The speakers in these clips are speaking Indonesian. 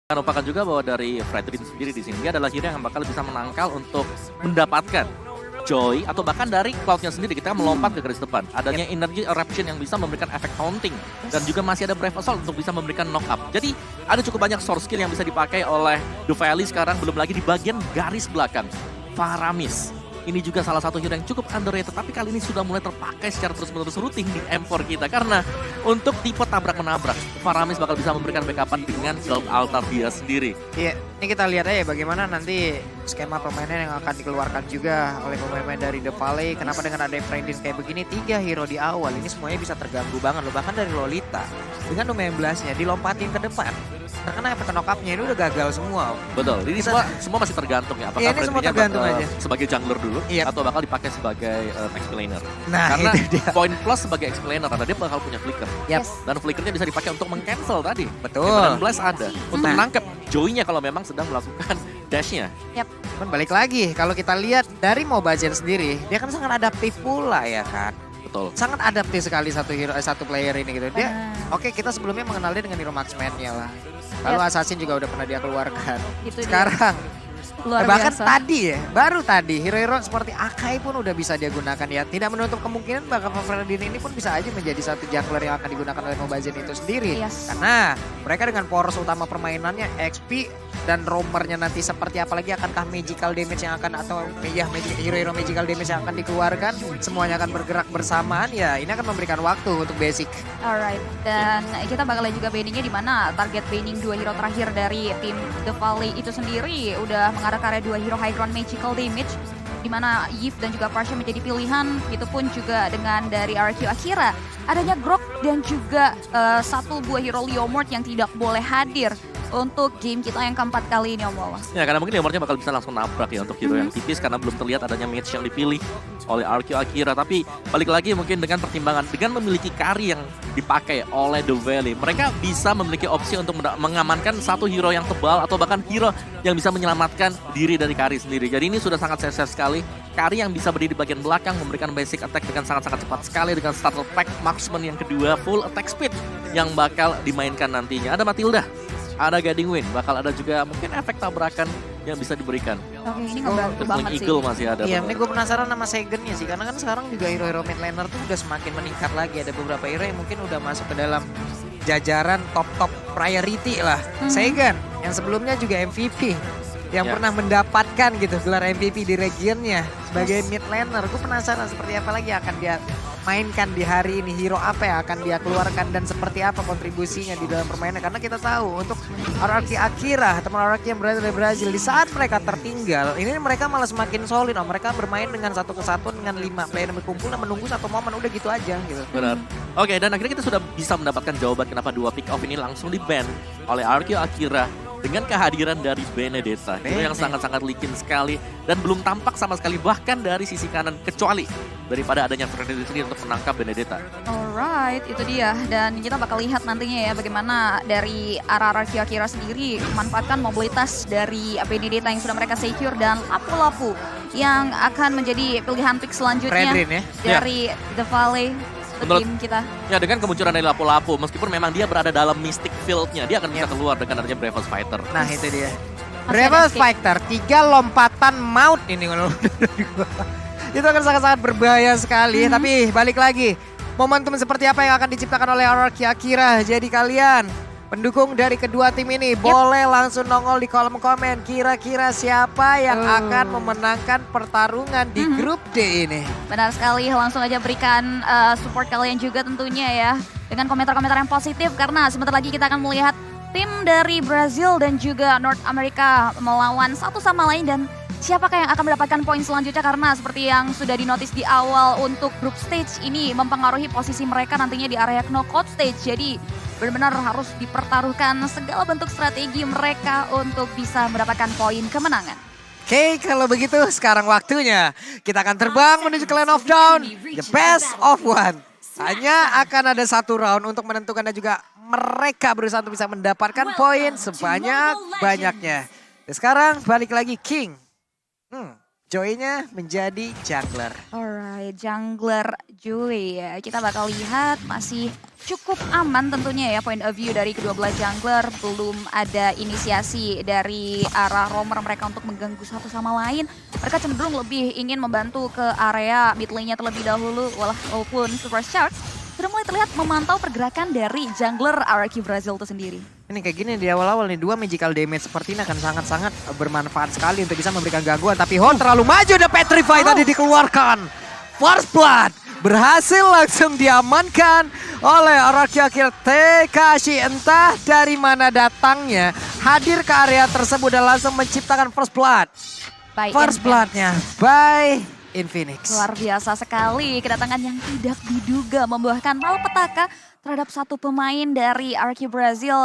Jangan lupakan juga bahwa dari Fredrin sendiri di sini dia adalah hero yang bakal bisa menangkal untuk mendapatkan Joy atau bahkan dari Cloud-nya sendiri kita melompat ke garis depan. Adanya Energy Eruption yang bisa memberikan efek haunting dan juga masih ada Brave Assault untuk bisa memberikan knock up. Jadi ada cukup banyak source skill yang bisa dipakai oleh Duvali sekarang, belum lagi di bagian garis belakang. Faramis. Ini juga salah satu hero yang cukup underrated, tapi kali ini sudah mulai terpakai secara terus-menerus rutin di M4 kita. Karena untuk tipe tabrak-menabrak, Faramis bakal bisa memberikan backupan dengan Gold Altar dia sendiri. Iya, ini kita lihat aja bagaimana nanti skema permainan yang akan dikeluarkan juga oleh pemain-pemain dari The Valley. Kenapa dengan ada Fredin kayak begini, 3 hero di awal, ini semuanya bisa terganggu banget loh. Bahkan dari Lolita, dengan domain blastnya dilompatin ke depan. Terkena efek knock-up-nya ini udah gagal semua. Betul, ini semua masih tergantung ya. Apakah Iya, ini semua tergantung aja. Sebagai jungler dulu, Iya. atau bakal dipakai sebagai explainer. Nah, Karena itu dia. poin plus sebagai explainer, karena dia bakal punya flicker. Yap. Dan flickernya bisa dipakai untuk meng-cancel tadi. Betul. Dan blast ada. Untuk Nah. menangkap Joy-nya kalau memang sedang melakukan dash-nya. Cuman balik lagi, kalau kita lihat dari Mobile sendiri, dia kan sangat adaptif pula ya kan. Betul. Sangat adaptif sekali satu player ini gitu. Dia oke, kita sebelumnya mengenal dia dengan hero marksman-nya lah. Lalu Assassin juga udah pernah dia keluarkan. Itu dia. Sekarang Luar bahkan biasa. tadi ya, baru tadi hero-hero seperti Akai pun udah bisa dia gunakan ya. Tidak menutup kemungkinan bahkan Fredin ini pun bisa aja menjadi satu jungler yang akan digunakan oleh Mobile itu sendiri. Yes. Karena mereka dengan poros utama permainannya XP dan roamernya nanti seperti apa lagi, akankah magical damage yang akan atau ya hero-hero magical damage yang akan dikeluarkan semuanya akan bergerak bersamaan ya. Ini akan memberikan waktu untuk basic. Alright, dan kita bakal lihat juga banningnya di mana target banning 2 hero terakhir dari tim The Valley itu sendiri udah mengarah ke area 2 hero high ground magical damage, di mana Yves dan juga Parsha menjadi pilihan. Begitupun juga dengan dari RQ Akira, adanya Grok dan juga satu buah hero Leomord yang tidak boleh hadir untuk game kita yang keempat kali ini Om Wawa. Ya karena mungkin Leomordnya bakal bisa langsung nabrak ya untuk hero yang tipis karena belum terlihat adanya match yang dipilih oleh RQ Akira. Tapi balik lagi mungkin dengan pertimbangan, dengan memiliki carry yang dipakai oleh The Valley, mereka bisa memiliki opsi untuk mengamankan satu hero yang tebal atau bahkan hero yang bisa menyelamatkan diri dari carry sendiri. Jadi ini sudah sangat safe sekali. Carry yang bisa berdiri di bagian belakang memberikan basic attack dengan sangat-sangat cepat sekali dengan starter pack marksman yang kedua full attack speed yang bakal dimainkan nantinya. Ada Matilda, ada Guiding Wind, bakal ada juga mungkin efek tabrakan yang bisa diberikan. Oke, ini ngebantu The banget Flying sih. Eagle masih ada. Iya, bener. ini gue penasaran sama Segennya sih, karena kan sekarang juga hero-hero mid laner tuh udah semakin meningkat lagi. Ada beberapa hero yang mungkin udah masuk ke dalam jajaran top-top priority lah. Segen, yang sebelumnya juga MVP, yang Ya. pernah mendapatkan gitu gelar MVP di regionnya sebagai mid laner. Gue penasaran seperti apa lagi akan dia mainkan di hari ini, hero apa yang akan dia keluarkan dan seperti apa kontribusinya di dalam permainan. Karena kita tahu untuk RRQ Akira, teman RRQ yang berada dari Brazil, di saat mereka tertinggal, ini mereka malah semakin solid. Mereka bermain dengan satu kesatuan dengan 5 player yang berkumpul dan menunggu satu momen, udah gitu aja gitu. Benar. Oke, dan akhirnya kita sudah bisa mendapatkan jawaban kenapa 2 pick off ini langsung di-ban oleh RQ Akira dengan kehadiran dari Benedetta. Hero yang sangat-sangat licin sekali dan belum tampak sama sekali bahkan dari sisi kanan kecuali daripada adanya Freddy sendiri untuk menangkap Benedetta. Alright, itu dia. Dan kita bakal lihat nantinya ya bagaimana dari RRQ Akira sendiri memanfaatkan mobilitas dari Benedetta yang sudah mereka secure dan lapu-lapu yang akan menjadi pilihan pick selanjutnya Fredrin ya. dari The Valley untuk Menurut- tim kita. Ya dengan kemunculan dari lapu-lapu, meskipun memang dia berada dalam mystic field-nya, dia akan bisa keluar dengan adanya Bravos Fighter. Nah itu dia. Masih Brave ada escape. Fighter, 3 lompatan maut ini. Itu akan sangat-sangat berbahaya sekali. Tapi balik lagi, momentum seperti apa yang akan diciptakan oleh RRQ Akira. Jadi kalian pendukung dari kedua tim ini boleh langsung nongol di kolom komen. Kira-kira siapa yang akan memenangkan pertarungan di grup D ini? Benar sekali, langsung aja berikan support kalian juga tentunya ya. Dengan komentar-komentar yang positif karena sebentar lagi kita akan melihat tim dari Brazil dan juga North America melawan satu sama lain. Dan siapakah yang akan mendapatkan poin selanjutnya karena seperti yang sudah dinotis di awal untuk group stage ini mempengaruhi posisi mereka nantinya di area knockout stage. Jadi benar-benar harus dipertaruhkan segala bentuk strategi mereka untuk bisa mendapatkan poin kemenangan. Oke, kalau begitu sekarang waktunya kita akan terbang menuju ke Land of Dawn, the best of one. Hanya akan ada satu round untuk menentukan dan juga mereka berusaha untuk bisa mendapatkan poin sebanyak-banyaknya. Dan sekarang balik lagi King. Joy-nya menjadi jungler. Alright, jungler Joy ya. Kita bakal lihat masih cukup aman tentunya ya point of view dari kedua belah jungler. Belum ada inisiasi dari arah roamer mereka untuk mengganggu satu sama lain. Mereka cenderung lebih ingin membantu ke area mid lane-nya terlebih dahulu. Walaupun Super Sharks sudah mulai terlihat memantau pergerakan dari jungler RRQ Brazil itu sendiri. Ini kayak gini di awal-awal nih, 2 magical damage seperti ini akan sangat-sangat bermanfaat sekali untuk bisa memberikan gangguan. Tapi Hon terlalu maju, dan Petrify tadi dikeluarkan. First Blood berhasil langsung diamankan oleh RRQ Akira. Tekashi entah dari mana datangnya, hadir ke area tersebut dan langsung menciptakan First Blood. First Blood-nya by Infinix. Luar biasa sekali kedatangan yang tidak diduga membuahkan malapetaka terhadap satu pemain dari RRQ Brazil,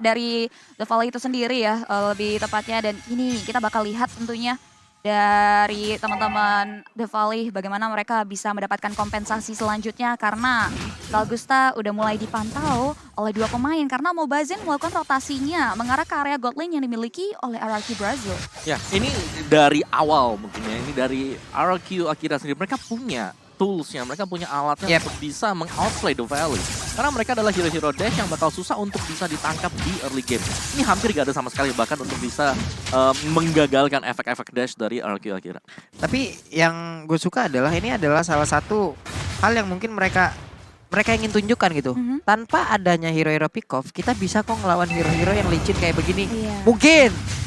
dari The Valley itu sendiri ya lebih tepatnya. Dan ini kita bakal lihat tentunya dari teman-teman The Valley bagaimana mereka bisa mendapatkan kompensasi selanjutnya, karena Kalgusta udah mulai dipantau oleh 2 pemain karena Mobazin melakukan rotasinya mengarah ke area god lane yang dimiliki oleh RRQ Brazil. Ya, ini dari awal mungkin ya, ini dari RRQ Akira sendiri, mereka punya toolsnya, mereka punya alatnya untuk bisa meng-outplay The Valley. Karena mereka adalah hero-hero dash yang bakal susah untuk bisa ditangkap di early game. Ini hampir gak ada sama sekali bahkan untuk bisa menggagalkan efek-efek dash dari RRQ Akira. Tapi yang gue suka adalah ini adalah salah satu hal yang mungkin mereka ingin tunjukkan gitu. Tanpa adanya hero-hero pick off, kita bisa kok ngelawan hero-hero yang licin kayak begini.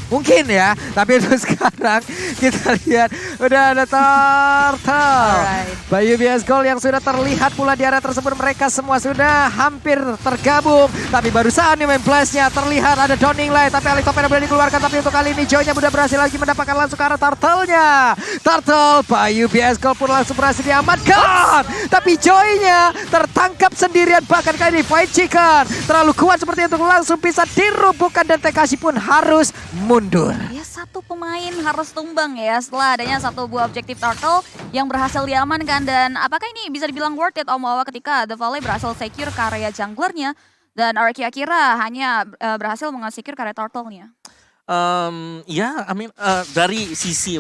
Mungkin ya, tapi itu sekarang kita lihat udah ada Turtle. Bayu BS Gold yang sudah terlihat pula di area tersebut, mereka semua sudah hampir tergabung. Tapi barusan nih main flashnya terlihat ada Downing Light, tapi Alitopena boleh dikeluarkan. Tapi untuk kali ini Joy-nya udah berhasil lagi mendapatkan langsung ke arah Turtle-nya. Turtle, Bayu BS Gold pun langsung berhasil diamankan. Tapi Joy-nya tertangkap sendirian, bahkan kali ini Fight Chicken terlalu kuat seperti itu langsung bisa dirubuhkan dan Tekashi pun harus mundur. Ya, satu pemain harus tumbang ya setelah adanya satu buah objektif Turtle yang berhasil diamankan. Dan apakah ini bisa dibilang worth it Om Wawa ketika The Valley berhasil secure ke area junglernya dan RRQ Akira hanya berhasil mengesecure ke area Turtle-nya? Dari sisi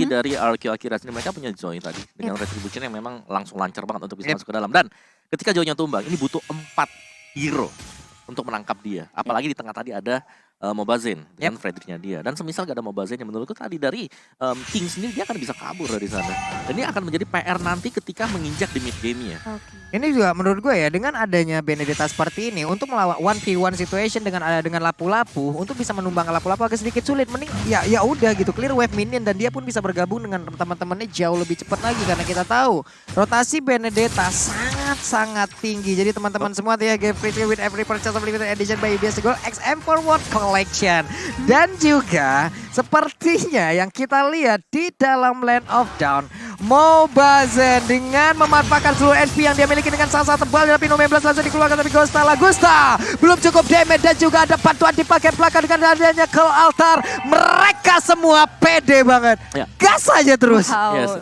dari RRQ Akira sendiri, mereka punya Joy tadi dengan retribution yang memang langsung lancar banget untuk bisa masuk ke dalam. Dan ketika Joy-nya tumbang, ini butuh 4 hero untuk menangkap dia. Apalagi di tengah tadi ada Mobazin dengan Fredericknya dia. Dan semisal gak ada Mobazin, yang menurutku tadi dari King sendiri dia akan bisa kabur dari sana. Dan ini akan menjadi PR nanti ketika menginjak di mid game-nya. Ini juga menurut gue ya, dengan adanya Benedetta seperti ini untuk melawan 1v1 situation dengan lapu-lapu, untuk bisa menumbang lapu-lapu agak sedikit sulit. Mending ya udah gitu, clear wave minion dan dia pun bisa bergabung dengan teman-temannya jauh lebih cepat lagi, karena kita tahu rotasi Benedetta sangat tinggi. Jadi teman-teman semua tuh ya, get free with every purchase of limited edition by UBS Gold XM Forward Collection. Dan juga sepertinya yang kita lihat di dalam Land of Dawn, Mobazin dengan memanfaatkan seluruh SP yang dia miliki dengan sangat tebal, tapi No 15 langsung dikeluarkan. Tapi Gusta belum cukup damage dan juga ada bantuan dipakai belakang dengan adanya Call Altar. Mereka semua pede banget, gas aja terus.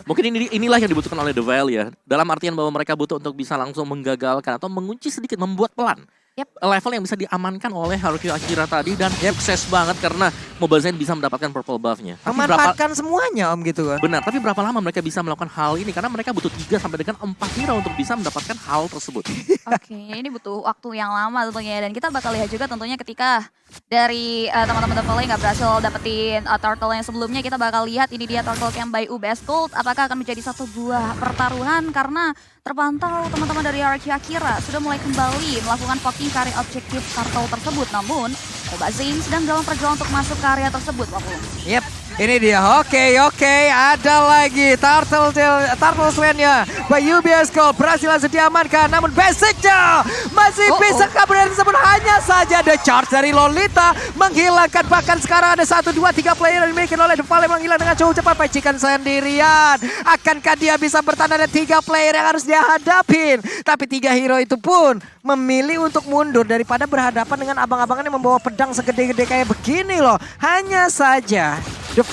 Mungkin inilah yang dibutuhkan oleh The Valley ya, dalam artian bahwa mereka butuh untuk bisa langsung menggagalkan atau mengunci sedikit, membuat pelan level yang bisa diamankan oleh RRQ Akira tadi. Dan sukses banget karena Mobazin bisa mendapatkan purple buff-nya. Memanfaatkan semuanya Om gitu kan. Benar, tapi berapa lama mereka bisa melakukan hal ini? Karena mereka butuh 3 sampai dengan 4 hero untuk bisa mendapatkan hal tersebut. Oke, ini butuh waktu yang lama tentunya. Dan kita bakal lihat juga tentunya ketika dari teman-teman The Valley nggak berhasil dapetin Turtle yang sebelumnya, kita bakal lihat ini dia Turtle Camp by UBS Gold. Apakah akan menjadi satu buah pertaruhan? Karena terpantau teman-teman dari RRQ Akira sudah mulai kembali melakukan voting ke area objektif Turtle tersebut. Namun Mobazin sedang dalam perjuangan untuk masuk ke area tersebut, Pak. Ini dia, oke, ada lagi Turtle Swan-nya by UBS Gold berhasil langsung diamankan. Namun basicnya masih bisa kabur dari tersebut. Hanya saja The Charge dari Lolita menghilangkan, bahkan sekarang ada 1, 2, 3 player yang dimiliki oleh The Valley menghilang dengan cukup cepat. Pacikan sendirian, akankah dia bisa bertahan? Ada 3 player yang harus dia hadapin, tapi 3 hero itu pun memilih untuk mundur daripada berhadapan dengan abang-abangan yang membawa pedang segede-gede kayak begini loh. Hanya saja The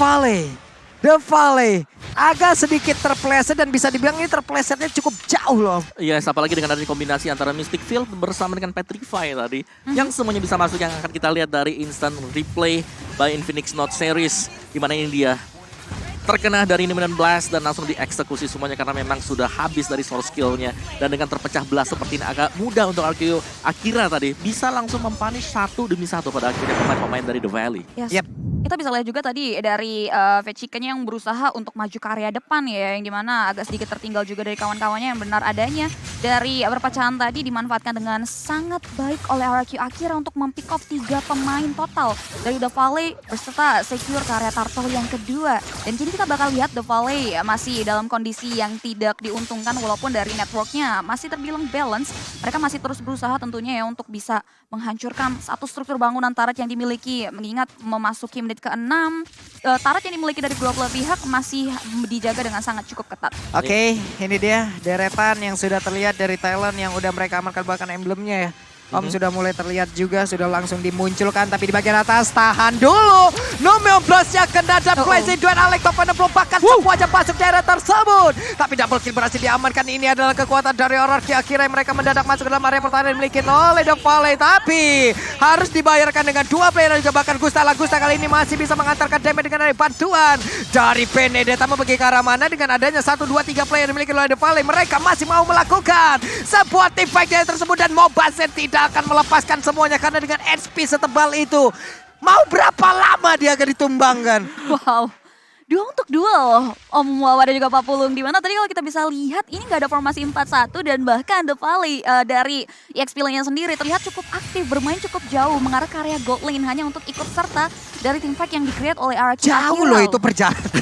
Valley agak sedikit terpleset, dan bisa dibilang ini terplesetnya cukup jauh loh. Yes, apalagi dengan adanya kombinasi antara Mystic Field bersama dengan Petrify tadi. Yang semuanya bisa masuk, yang akan kita lihat dari instant replay by Infinix Note Series. Dimana ini dia terkena dari Nimble Blast dan langsung dieksekusi semuanya karena memang sudah habis dari source skillnya. Dan dengan terpecah belah seperti ini agak mudah untuk Arqueo Akira tadi bisa langsung mempunish 1 demi 1 pada akhirnya pemain-pemain dari The Valley. Yes. Yep. Kita bisa lihat juga tadi dari Vechikanya yang berusaha untuk maju ke area depan ya, yang dimana agak sedikit tertinggal juga dari kawan-kawannya yang benar adanya. Dari perpecahan tadi dimanfaatkan dengan sangat baik oleh RQ Akira untuk mempick off 3 pemain total dari The Valley berserta secure ke area turtle yang kedua. Dan kini kita bakal lihat The Valley masih dalam kondisi yang tidak diuntungkan walaupun dari networknya masih terbilang balance. Mereka masih terus berusaha tentunya ya untuk bisa menghancurkan satu struktur bangunan turret yang dimiliki, mengingat memasuki menit ke-6 turret yang dimiliki dari kedua belah pihak masih dijaga dengan sangat cukup ketat. Oke, ini dia deretan yang sudah terlihat dari talent yang udah mereka amankan bahkan emblemnya ya. Om sudah mulai terlihat juga, sudah langsung dimunculkan. Tapi di bagian atas, tahan dulu. Nomeo Blast-nya kena dan Blazing Duet Alex Top bahkan semuanya masuk di area tersebut. Tapi double kill berhasil diamankan. Ini adalah kekuatan dari RQ Akira yang mereka mendadak masuk ke dalam area pertahanan dimiliki oleh The Valley. Tapi harus dibayarkan dengan 2 player dan juga bahkan Gusta kali ini masih bisa mengantarkan damage dengan bantuan dari Benedetta pergi ke arah mana dengan adanya 1, 2, 3 player dimiliki oleh The Valley. Mereka masih mau melakukan sebuah team fight tersebut dan Mobazen tidak akan melepaskan semuanya karena dengan HP setebal itu mau berapa lama dia akan ditumbangkan. Wow. Duel untuk duel, Om Wawa dan juga Pak Pulung. Dimana tadi kalau kita bisa lihat ini nggak ada formasi 4-1 dan bahkan The Valley dari EXP Lane-nya sendiri terlihat cukup aktif, bermain cukup jauh mengarah ke area gold lane hanya untuk ikut serta dari tim fight yang di-create oleh RQ Akira. Jauh loh itu perjalanan.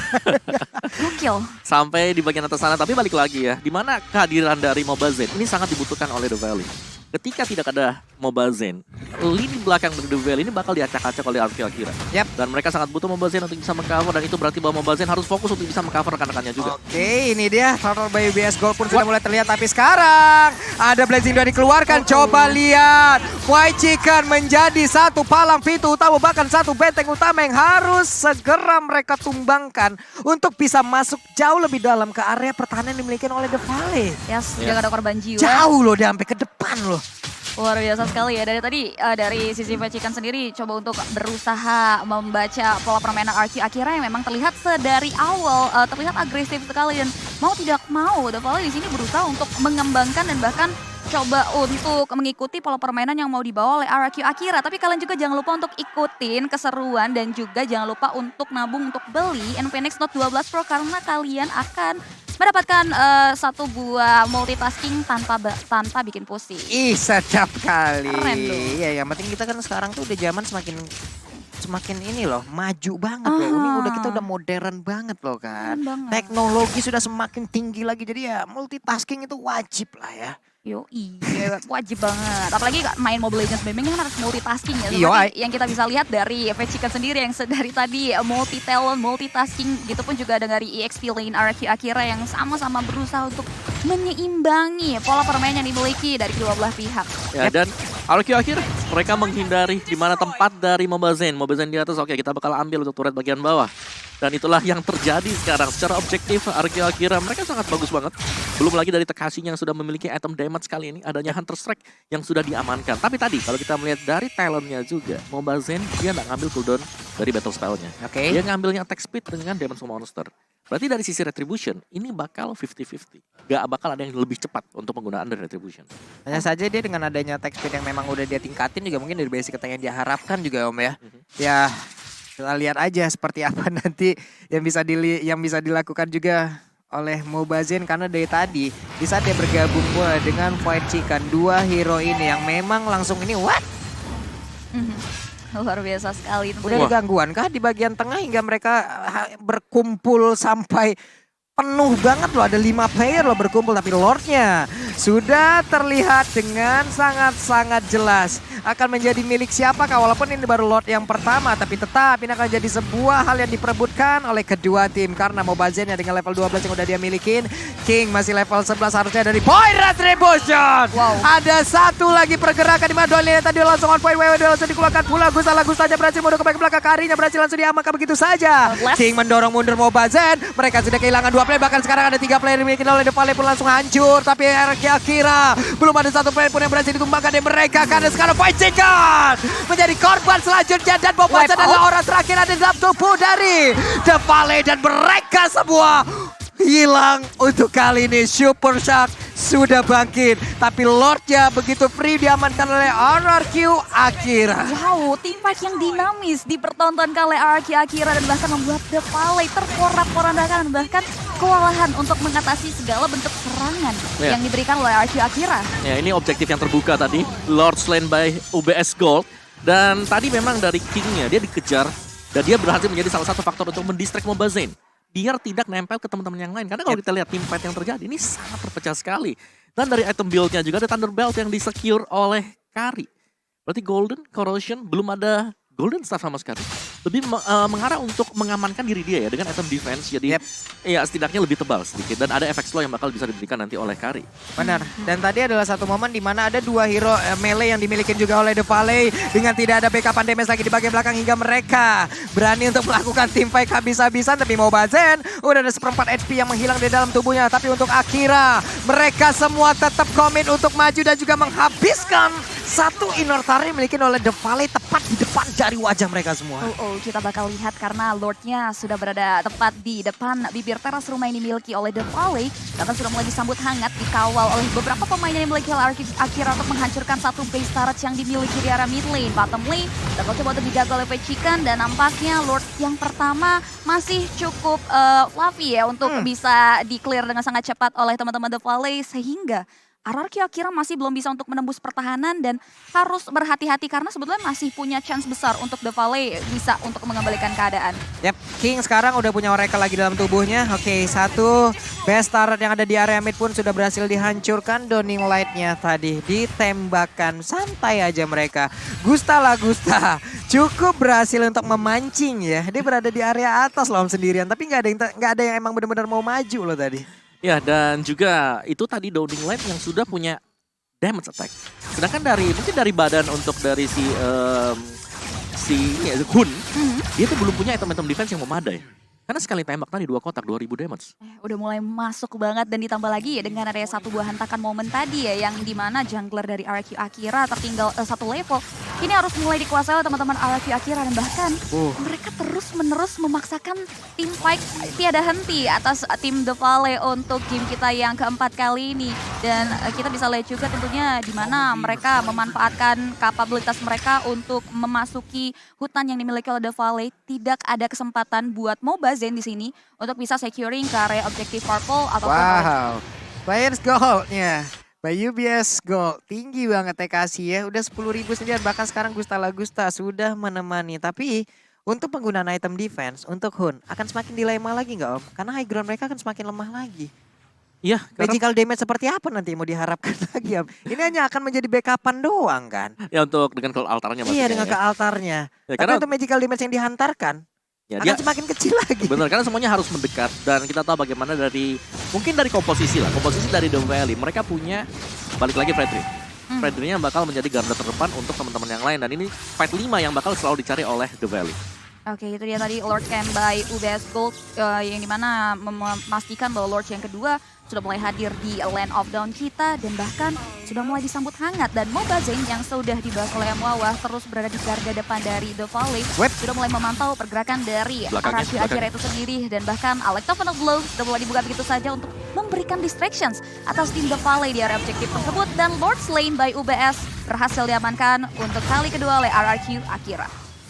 Gokil. Sampai di bagian atas sana, tapi balik lagi ya, di mana kehadiran dari Mobazen ini sangat dibutuhkan oleh The Valley. Ketika tidak ada Mobazen, lini belakang dari The Valley ini bakal diacak-acak oleh RQ Akira. Yap. Dan mereka sangat butuh Mobazen untuk bisa mengcover, dan itu berarti bahwa Mobazen harus fokus untuk bisa mengcover rekan-rekannya juga. Oke, ini dia Turtle by UBS Gold pun sudah mulai terlihat. Tapi sekarang ada Blazing Duel dikeluarkan. Coba lihat, White Chicken menjadi satu palang pintu utama, bahkan satu benteng utama yang harus segera mereka tumbangkan untuk bisa masuk jauh lebih dalam ke area pertahanan yang dimiliki oleh The Valley. Yes, jangan ada korban jiwa. Jauh loh, dia sampai ke depan loh. Luar biasa sekali ya. Dari tadi dari sisi Vechikkan sendiri coba untuk berusaha membaca pola permainan RQ Akira yang memang terlihat sedari awal terlihat agresif sekali dan mau tidak mau The Valley di sini berusaha untuk mengembangkan dan bahkan coba untuk mengikuti pola permainan yang mau dibawa oleh RQ Akira. Tapi kalian juga jangan lupa untuk ikutin keseruan dan juga jangan lupa untuk nabung untuk beli Infinix Note 12 Pro karena kalian akan mendapatkan satu buah multitasking tanpa bikin pusing. Ih, sedap kali. Keren loh. Iya, yang penting kita kan sekarang tuh udah zaman semakin ini loh, maju banget loh. Ini udah kita udah modern banget loh kan. Teknologi sudah semakin tinggi lagi, jadi ya multitasking itu wajib lah ya. Yoi, wajib banget. Apalagi main Mobile Legends memang kan harus multitasking ya. Iya, Seperti yang kita bisa lihat dari Vechikkan sendiri yang dari tadi multi talent, multitasking. Gitu pun juga ada dari EXP Lane RQ Akira yang sama-sama berusaha untuk menyeimbangi pola permainan yang dimiliki dari kedua belah pihak. Ya, dan RQ Akira mereka menghindari di mana tempat dari Mobazen. Mobazen di atas, oke, kita bakal ambil untuk turret bagian bawah. Dan itulah yang terjadi sekarang. Secara objektif, RQ Akira mereka sangat bagus banget. Belum lagi dari Tekashi yang sudah memiliki item damage kali ini. Adanya Hunter Strike yang sudah diamankan. Tapi tadi kalau kita melihat dari talentnya juga, Mobazen dia nggak ngambil cooldown dari battle spellnya. Oke. Dia ngambilnya attack speed dengan damage monster. Berarti dari sisi Retribution, ini bakal 50-50. Gak bakal ada yang lebih cepat untuk penggunaan dari Retribution. Hanya saja dia dengan adanya attack speed yang memang udah dia tingkatin juga mungkin dari basic yang dia harapkan juga Om ya. Ya, kita lihat aja seperti apa nanti yang bisa dilakukan juga oleh Mobazen karena dari tadi di saat dia bergabung pula dengan White Chicken, 2 hero ini yang memang langsung ini what? Luar biasa sekali. Udah ada gangguan kah di bagian tengah hingga mereka berkumpul sampai penuh banget loh, ada 5 player loh berkumpul, tapi Lordnya sudah terlihat dengan sangat-sangat jelas akan menjadi milik siapakah, walaupun ini baru Lord yang pertama, tapi tetap ini akan jadi sebuah hal yang diperebutkan oleh kedua tim karena Mobazen dengan level 12 yang udah dia milikin. King masih level 11 harusnya dari Point Retribution. Wow. Ada satu lagi pergerakan di mana Duelin tadi langsung on point, WW langsung dikeluarkan pula. Gustanya berhasil mundur ke belakang, Karinya berhasil langsung diamankan begitu saja. King mendorong mundur Mobazen, mereka sudah kehilangan 2 player, bahkan sekarang ada 3 player dimiliki oleh The Valley pun langsung hancur. Tapi RRQ Akira belum ada satu player pun yang berhasil ditumbangkan dari mereka. Karena sekarang Fight Chicken menjadi korban selanjutnya. Dan Bobas adalah orang terakhir ada dalam tubuh dari The Valley. Dan mereka semua hilang untuk kali ini. Super Shark sudah bangkit. Tapi Lordnya begitu free diamankan oleh RRQ Akira. Wow, tim fight yang dinamis dipertontonkan oleh RRQ Akira dan bahkan membuat The Valley terporak-porandakan, bahkan kewalahan untuk mengatasi segala bentuk serangan yang diberikan oleh RRQ Akira. Ya, ini objektif yang terbuka tadi. Lord slain by UBS Gold. Dan tadi memang dari King-nya dia dikejar dan dia berhasil menjadi salah satu faktor untuk mendistract Mobazane biar tidak nempel ke teman-teman yang lain. Karena kalau kita lihat tim fight yang terjadi ini sangat terpecah sekali. Dan dari item build-nya juga ada Thunder Belt yang disecure oleh Kari. Berarti Golden, Corrosion, belum ada Golden Staff sama sekali. Lebih mengarah untuk mengamankan diri dia ya dengan item defense. Jadi ya setidaknya lebih tebal sedikit. Dan ada efek slow yang bakal bisa diberikan nanti oleh Kari. Benar. Dan tadi adalah satu momen di mana ada 2 hero melee yang dimiliki juga oleh The Valley. Dengan tidak ada backup damage lagi di bagian belakang hingga mereka berani untuk melakukan team fight habis-habisan. Tapi Mobazane udah ada 1/4 HP yang menghilang di dalam tubuhnya. Tapi untuk Akira, mereka semua tetap komit untuk maju dan juga menghabiskan satu inner turret dimiliki oleh The Valley tepat di depan dari wajah mereka semua. Kita bakal lihat karena Lordnya sudah berada tepat di depan bibir teras rumah yang dimiliki oleh The Valley. Bahkan sudah mulai disambut hangat, dikawal oleh beberapa pemain yang dimiliki oleh Akira untuk menghancurkan satu base turret yang dimiliki di area mid lane. Bottom lane, bakal coba untuk dijaga oleh Fight Chicken dan nampaknya Lord yang pertama masih cukup fluffy ya untuk bisa di-clear dengan sangat cepat oleh teman-teman The Valley sehingga RRQ Akira masih belum bisa untuk menembus pertahanan dan harus berhati-hati karena sebetulnya masih punya chance besar untuk The Valley bisa untuk mengembalikan keadaan. Yap, King sekarang udah punya Oracle lagi dalam tubuhnya. Oke, satu best turret yang ada di area mid pun sudah berhasil dihancurkan. Dawning Light-nya tadi ditembakkan. Santai aja mereka. Gusta cukup berhasil untuk memancing ya. Dia berada di area atas loh sendirian, tapi nggak ada yang emang benar-benar mau maju loh tadi. Ya, dan juga itu tadi Dawning Light yang sudah punya damage attack. Sedangkan mungkin dari badan untuk dari si Hun, dia tuh belum punya item-item defense yang memadai. Karena sekali tembak tadi 2 kotak 2000 damage. Udah mulai masuk banget dan ditambah lagi ya dengan ada satu buah hentakan momen tadi ya yang dimana jungler dari RRQ Akira tertinggal satu level. Ini harus mulai dikuasai oleh teman-teman RRQ Akira dan bahkan mereka terus-menerus memaksakan tim fight tiada henti atas tim The Valley untuk game kita yang keempat kali ini. Dan kita bisa lihat juga tentunya di mana mereka memanfaatkan kapabilitas mereka untuk memasuki hutan yang dimiliki oleh The Valley. Tidak ada kesempatan buat Mobazane di sini untuk bisa securing ke area objektif purple atau Players Gold-nya by UBS Gold tinggi banget TKC ya, udah 10.000 sendirian, bahkan sekarang Gusta sudah menemani. Tapi untuk penggunaan item defense untuk Hun akan semakin dilema lagi nggak Om? Karena high ground mereka akan semakin lemah lagi. Iya, Magical damage seperti apa nanti mau diharapkan lagi Om? Ini hanya akan menjadi backupan doang kan? Ya untuk dengan ke altarnya maksudnya. Iya dengan ke altarnya. Ya, tapi untuk magical damage yang dihantarkan akan semakin kecil lagi. Benar, karena semuanya harus mendekat dan kita tahu bagaimana mungkin dari komposisi dari The Valley. Mereka punya balik lagi Fredrik. Fredriknya bakal menjadi garda terdepan untuk teman-teman yang lain dan ini fight 5 yang bakal selalu dicari oleh The Valley. Oke, itu dia tadi Lord Camp by UBS Gold yang dimana memastikan bahwa Lord yang kedua sudah mulai hadir di Land of Dawn kita dan bahkan sudah mulai disambut hangat. Dan Mobazane yang sudah dibahas oleh Mwawah terus berada di garda depan dari The Valley. Sudah mulai memantau pergerakan dari RRQ Akira itu sendiri dan bahkan Electophenal Blow sudah mulai dibuka begitu saja untuk memberikan distractions atas tim The Valley di area objektif tersebut. Dan Lord Slain by UBS berhasil diamankan untuk kali kedua oleh RRQ Akira.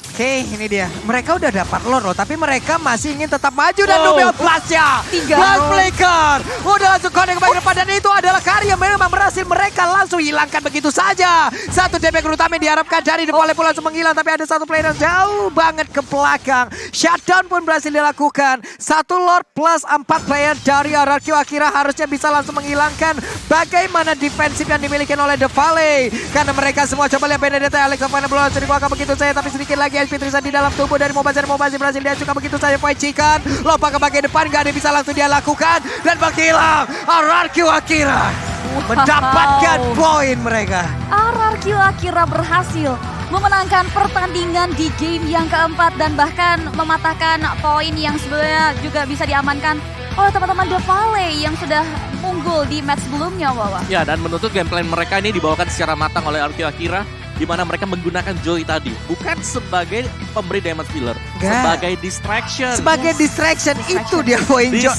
Oke, ini dia. Mereka udah dapat Lord loh, tapi mereka masih ingin tetap maju dan Nubel Blast-nya. Blast Flicker. Udah langsung connect ke bagian depan dan itu adalah karya memang berhasil mereka langsung hilangkan begitu saja. Satu damage utama yang diharapkan dari The Valley pun langsung menghilang, tapi ada satu player yang jauh banget ke belakang. Shutdown pun berhasil dilakukan. Satu Lord plus 4 player dari RRQ Akira harusnya bisa langsung menghilangkan bagaimana defensif yang dimiliki oleh The Valley. Karena mereka semua coba lihat Benedetta, Alex of Final langsung dikeluarkan begitu saja, tapi sedikit lagi HP Tristan di dalam tubuh dari Mobazane berhasil dihancurkan begitu saja. Fight Chicken lompat ke bagian depan, gak ada bisa langsung dia lakukan dan menghilang. RRQ Akira mendapatkan poin mereka. RRQ Akira berhasil memenangkan pertandingan di game yang keempat dan bahkan mematahkan poin yang sebenarnya juga bisa diamankan oleh teman-teman The Valley yang sudah unggul di match sebelumnya, Wawa. Ya, dan menuntut gameplay mereka ini dibawakan secara matang oleh RQ Akira, di mana mereka menggunakan Joy tadi bukan sebagai pemberi damage dealer, Enggak. sebagai distraction. Sebagai distraction, itu dia poin Joy.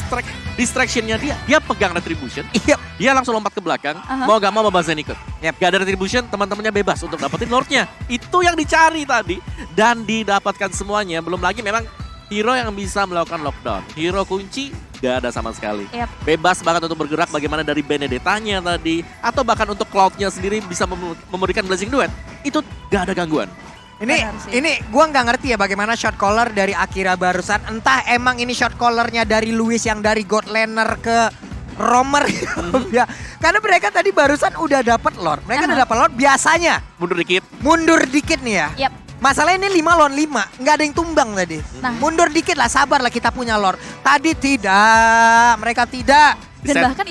Distractionnya dia pegang retribution, Iya. dia langsung lompat ke belakang, Aha. mau gak mau Bazen ikut. Yep. Gak ada retribution, teman-temannya bebas untuk dapetin lordnya. Itu yang dicari tadi dan didapatkan semuanya. Belum lagi memang hero yang bisa melakukan lockdown, hero kunci gak ada sama sekali. Yep. Bebas banget untuk bergerak, bagaimana dari Benedettanya tadi, atau bahkan untuk Cloud-nya sendiri bisa memberikan Blazing Duet. Itu gak ada gangguan. Benar sih. Ini gua nggak ngerti ya bagaimana shot caller dari Akira barusan. Entah emang ini shot callernya dari Luis yang dari God Laner ke Romer ya. Karena mereka tadi barusan udah dapat Lord. Mereka udah dapat Lord biasanya. Mundur dikit. Nih ya. Yep. Masalahnya ini 5 lawan 5, nggak ada yang tumbang tadi. Nah. Mundur dikit lah, sabar lah kita punya Lord. Tadi tidak, mereka tidak. Dan Set. bahkan itu